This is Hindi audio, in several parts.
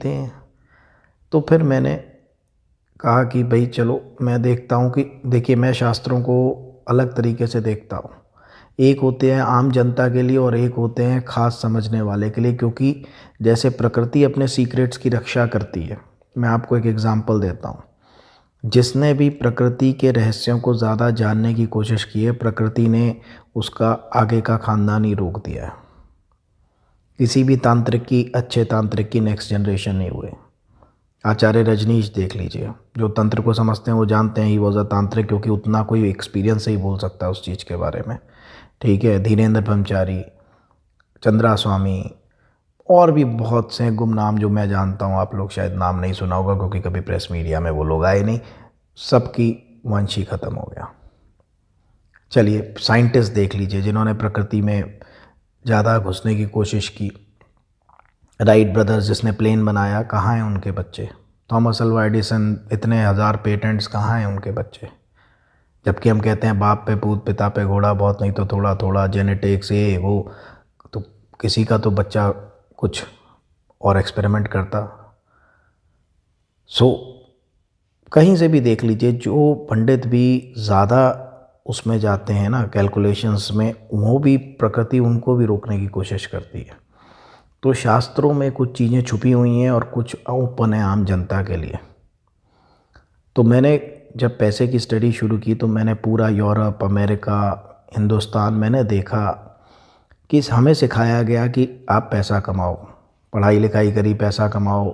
हैं। तो फिर मैंने कहा कि भाई चलो मैं देखता हूँ कि देखिए मैं शास्त्रों को अलग तरीके से देखता हूँ। एक होते हैं आम जनता के लिए और एक होते हैं खास समझने वाले के लिए, क्योंकि जैसे प्रकृति अपने सीक्रेट्स की रक्षा करती है। मैं आपको एक एग्जांपल देता हूँ। जिसने भी प्रकृति के रहस्यों को ज़्यादा जानने की कोशिश की है, प्रकृति ने उसका आगे का खानदान ही रोक दिया है। किसी भी तांत्रिक की, अच्छे तांत्रिक की नेक्स्ट जनरेशन नहीं हुए। आचार्य रजनीश देख लीजिए, जो तंत्र को समझते हैं वो जानते हैं ही वॉज अ तांत्रिक, क्योंकि उतना कोई एक्सपीरियंस से ही बोल सकता है उस चीज़ के बारे में। ठीक है, धीरेन्द्र ब्रह्मचारी, चंद्रा स्वामी और भी बहुत से गुमनाम जो मैं जानता हूँ, आप लोग शायद नाम नहीं सुना होगा क्योंकि कभी प्रेस मीडिया में वो लोग आए नहीं। सबकी वंश ही ख़त्म हो गया। चलिए साइंटिस्ट देख लीजिए जिन्होंने प्रकृति में ज़्यादा घुसने की कोशिश की। राइट ब्रदर्स जिसने प्लेन बनाया, कहाँ हैं उनके बच्चे? थॉमस अल्वा एडिसन, इतने हज़ार पेटेंट्स, कहाँ हैं उनके बच्चे? जबकि हम कहते हैं बाप पे भूत, पिता पे घोड़ा, बहुत नहीं तो थोड़ा थोड़ा जेनेटिक्स ये वो, तो किसी का तो बच्चा कुछ और एक्सपेरिमेंट करता। सो कहीं से भी देख लीजिए, जो पंडित भी ज़्यादा उसमें जाते हैं ना कैलकुलेशंस में, वो भी प्रकृति उनको भी रोकने की कोशिश करती है। तो शास्त्रों में कुछ चीज़ें छुपी हुई हैं और कुछ ओपन है आम जनता के लिए। तो मैंने जब पैसे की स्टडी शुरू की तो मैंने पूरा यूरोप, अमेरिका, हिंदुस्तान मैंने देखा कि हमें सिखाया गया कि आप पैसा कमाओ, पढ़ाई लिखाई करी, पैसा कमाओ।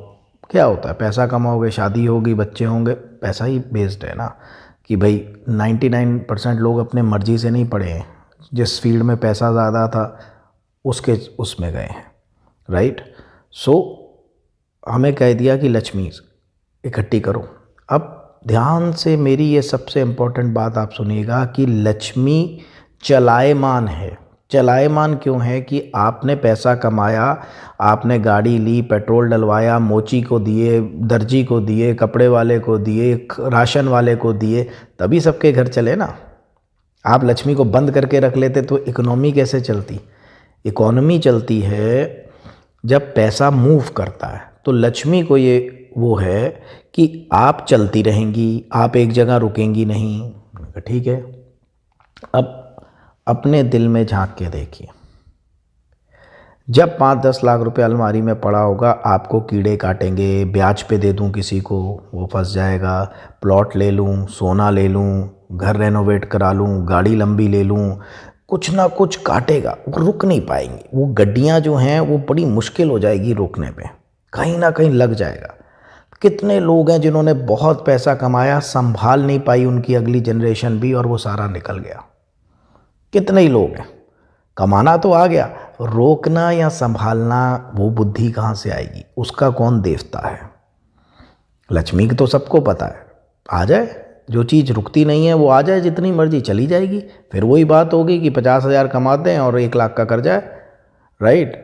क्या होता है? पैसा कमाओगे, शादी होगी, बच्चे होंगे, पैसा ही बेस्ड है ना। कि भाई 99% लोग अपने मर्जी से नहीं पढ़े हैं, जिस फील्ड में पैसा ज़्यादा था उसमें गए हैं। राइट। सो हमें कह दिया कि लक्ष्मी इकट्ठी करो। अब ध्यान से मेरी ये सबसे इम्पोर्टेंट बात आप सुनिएगा कि लक्ष्मी चलायमान है। चलायमान क्यों है? कि आपने पैसा कमाया, आपने गाड़ी ली, पेट्रोल डलवाया, मोची को दिए, दर्जी को दिए, कपड़े वाले को दिए, राशन वाले को दिए, तभी सबके घर चले ना। आप लक्ष्मी को बंद करके रख लेते तो इकोनॉमी कैसे चलती? इकोनॉमी चलती है जब पैसा मूव करता है। तो लक्ष्मी को ये वो है कि आप चलती रहेंगी, आप एक जगह रुकेंगी नहीं। ठीक है, अब अपने दिल में झांक के देखिए। जब 5-10 लाख रुपए अलमारी में पड़ा होगा, आपको कीड़े काटेंगे। ब्याज पे दे दूं किसी को, वो फंस जाएगा। प्लॉट ले लूं, सोना ले लूं, घर रेनोवेट करा लूं, गाड़ी लंबी ले लूं, कुछ ना कुछ काटेगा। वो रुक नहीं पाएंगी। वो गड्डियाँ जो हैं वो बड़ी मुश्किल हो जाएगी रोकने पे, कहीं ना कहीं लग जाएगा। कितने लोग हैं जिन्होंने बहुत पैसा कमाया, संभाल नहीं पाई उनकी अगली जनरेशन भी, और वो सारा निकल गया। कितने ही लोग हैं। कमाना तो आ गया, रोकना या संभालना वो बुद्धि कहाँ से आएगी? उसका कौन देवता है? लक्ष्मी की तो सबको पता है, आ जाए। जो चीज़ रुकती नहीं है वो आ जाए, जितनी मर्जी चली जाएगी। फिर वही बात होगी कि 50,000 कमाते हैं और 1 लाख का कर्जा है। राइट।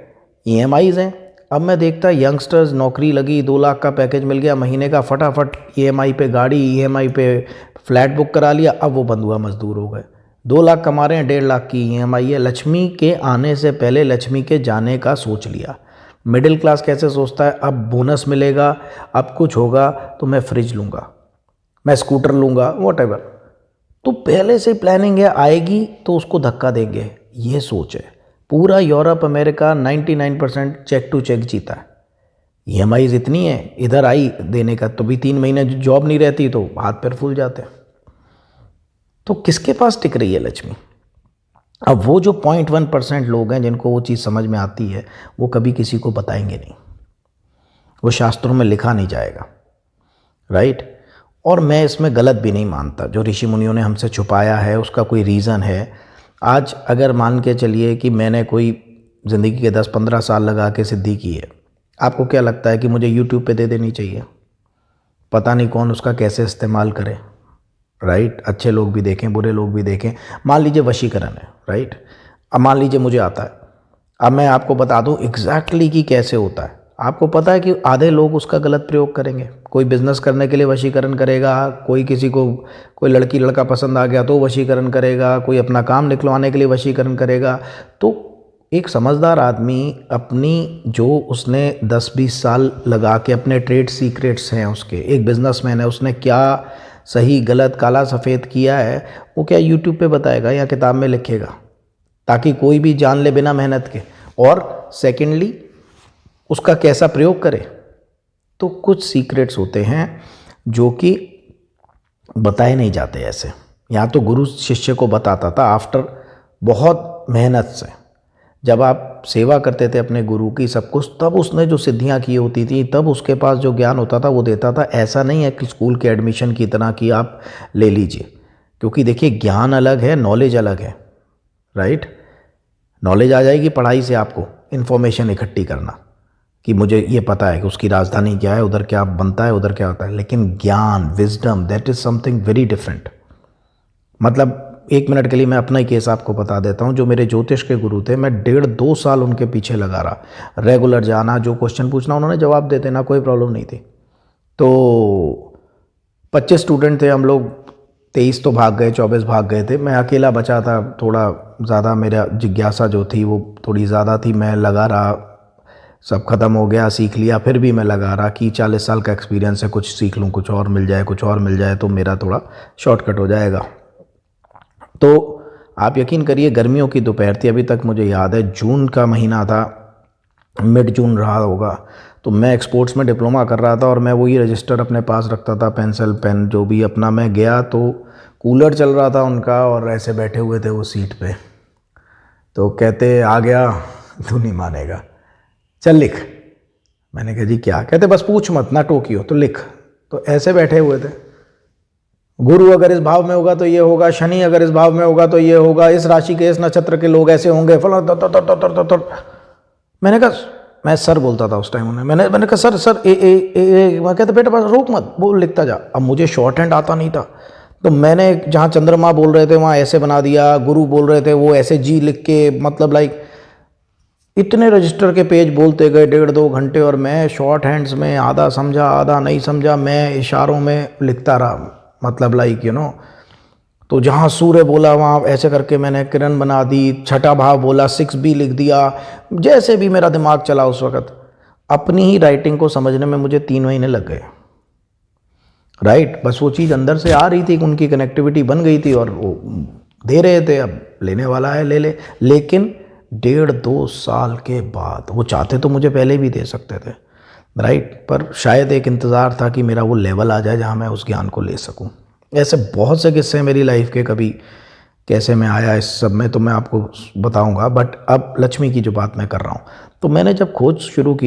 EMIs हैं। अब मैं देखता यंगस्टर्स, नौकरी लगी, 2 लाख का पैकेज मिल गया महीने का, फटाफट EMI पे गाड़ी, EMI पे फ्लैट बुक करा लिया। अब वो बंधुआ मजदूर हो गए। 2 लाख कमा रहे हैं, 1.5 लाख की EMI है। लक्ष्मी के आने से पहले लक्ष्मी के जाने का सोच लिया। मिडिल क्लास कैसे सोचता है? अब बोनस मिलेगा, अब कुछ होगा तो मैं फ्रिज लूँगा, मैं स्कूटर लूँगा, वॉटेवर। तो पहले से प्लानिंग है, आएगी तो उसको धक्का देंगे, ये सोच है। पूरा Europe, America 99% check to check जीता है। EMIs इतनी है, इधर आई देने का तो भी 3 महीने जॉब नहीं रहती तो हाथ पैर फूल जाते हैं। तो किसके पास टिक रही है लक्ष्मी? अब वो जो 0.1% लोग हैं जिनको वो चीज़ समझ में आती है, वो कभी किसी को बताएंगे नहीं, वो शास्त्रों में लिखा नहीं जाएगा। राइट। और मैं इसमें गलत भी नहीं मानता। जो ऋषि मुनियों ने हमसे छुपाया है उसका कोई रीज़न है। आज अगर मान के चलिए कि मैंने कोई ज़िंदगी के 10-15 साल लगा के सिद्धि की है, आपको क्या लगता है कि मुझे YouTube पे दे देनी चाहिए? पता नहीं कौन उसका कैसे इस्तेमाल करे। राइट। अच्छे लोग भी देखें, बुरे लोग भी देखें। मान लीजिए वशीकरण है। राइट। अब मान लीजिए मुझे आता है, अब मैं आपको बता दूं एग्जैक्टली कि कैसे होता है। आपको पता है कि आधे लोग उसका गलत प्रयोग करेंगे। कोई बिजनेस करने के लिए वशीकरण करेगा, कोई किसी को, कोई लड़की लड़का पसंद आ गया तो वशीकरण करेगा, कोई अपना काम निकलवाने के लिए वशीकरण करेगा। तो एक समझदार आदमी अपनी जो उसने 10-20 साल लगा के अपने ट्रेड सीक्रेट्स हैं उसके, एक बिजनेसमैन है, उसने क्या सही गलत काला सफ़ेद किया है वो क्या यूट्यूब पे बताएगा या किताब में लिखेगा, ताकि कोई भी जान ले बिना मेहनत के। और सेकेंडली उसका कैसा प्रयोग करे। तो कुछ सीक्रेट्स होते हैं जो कि बताए नहीं जाते ऐसे। यहाँ तो गुरु शिष्य को बताता था आफ्टर बहुत मेहनत से। जब आप सेवा करते थे अपने गुरु की सब कुछ, तब उसने जो सिद्धियाँ की होती थी, तब उसके पास जो ज्ञान होता था वो देता था। ऐसा नहीं है कि स्कूल के एडमिशन की तरह कि आप ले लीजिए, क्योंकि देखिए ज्ञान अलग है, नॉलेज अलग है, राइट। नॉलेज आ जाएगी पढ़ाई से, आपको इन्फॉर्मेशन इकट्ठी करना कि मुझे ये पता है कि उसकी राजधानी क्या है, उधर क्या बनता है, उधर क्या होता है। लेकिन ज्ञान, wisdom, that is something very different. मतलब 1 मिनट के लिए मैं अपना ही केस आपको बता देता हूँ। जो मेरे ज्योतिष के गुरु थे, मैं 1.5-2 साल उनके पीछे लगा रहा, रेगुलर जाना, जो क्वेश्चन पूछना उन्होंने जवाब दे देना, कोई प्रॉब्लम नहीं थी। तो 25 स्टूडेंट थे हम लोग, 23 तो भाग गए, 24 भाग गए थे, मैं अकेला बचा था। थोड़ा ज़्यादा मेरा जिज्ञासा जो थी वो थोड़ी ज़्यादा थी, मैं लगा रहा, सब ख़त्म हो गया, सीख लिया, फिर भी मैं लगा रहा कि 40 साल का एक्सपीरियंस है, कुछ सीख लूँ, कुछ और मिल जाए, कुछ और मिल जाए तो मेरा थोड़ा शॉर्टकट हो जाएगा। तो आप यकीन करिए, गर्मियों की दोपहर थी, अभी तक मुझे याद है, जून का महीना था, मिड जून रहा होगा। तो मैं एक्सपोर्ट्स में डिप्लोमा कर रहा था और मैं वही रजिस्टर अपने पास रखता था, पेंसिल पेन जो भी अपना। मैं गया तो कूलर चल रहा था उनका और ऐसे बैठे हुए थे वो सीट पे। तो कहते आ गया, तू नहीं मानेगा, चल लिख। मैंने कहा जी क्या? कहते बस पूछ मत, ना टोकियो, तो लिख। तो ऐसे बैठे हुए थे, गुरु अगर इस भाव में होगा तो ये होगा, शनि अगर इस भाव में होगा तो ये होगा, इस राशि के इस नक्षत्र के लोग ऐसे होंगे, फला मैंने कहा, मैं सर बोलता था उस टाइम उन्हें, मैंने कहा सर सर मैं कहते बेटा बस रोक मत, बोल, लिखता जा। अब मुझे शॉर्ट हैंड आता नहीं था, तो मैंने जहाँ चंद्रमा बोल रहे थे वहाँ ऐसे बना दिया, गुरु बोल रहे थे वो ऐसे जी लिख के, मतलब लाइक इतने रजिस्टर के पेज बोलते गए 1.5-2 घंटे, और मैं शॉर्ट हैंड्स में आधा समझा आधा नहीं समझा, मैं इशारों में लिखता रहा, मतलब लाइक यू नो। तो जहाँ सूर्य बोला वहाँ ऐसे करके मैंने किरण बना दी, छठा भाव बोला 6B लिख दिया, जैसे भी मेरा दिमाग चला उस वक़्त। अपनी ही राइटिंग को समझने में मुझे 3 महीने लग गए, राइट। बस वो चीज़ अंदर से आ रही थी, उनकी कनेक्टिविटी बन गई थी और वो दे रहे थे, अब लेने वाला है ले ले। लेकिन 1.5-2 साल के बाद, वो चाहते तो मुझे पहले भी दे सकते थे, राइट, पर शायद एक इंतज़ार था कि मेरा वो लेवल आ जाए जहाँ मैं उस ज्ञान को ले सकूँ। ऐसे बहुत से किस्से मेरी लाइफ के, कभी कैसे मैं आया इस सब में तो मैं आपको बताऊंगा, बट अब लक्ष्मी की जो बात मैं कर रहा हूँ, तो मैंने जब खोज शुरू की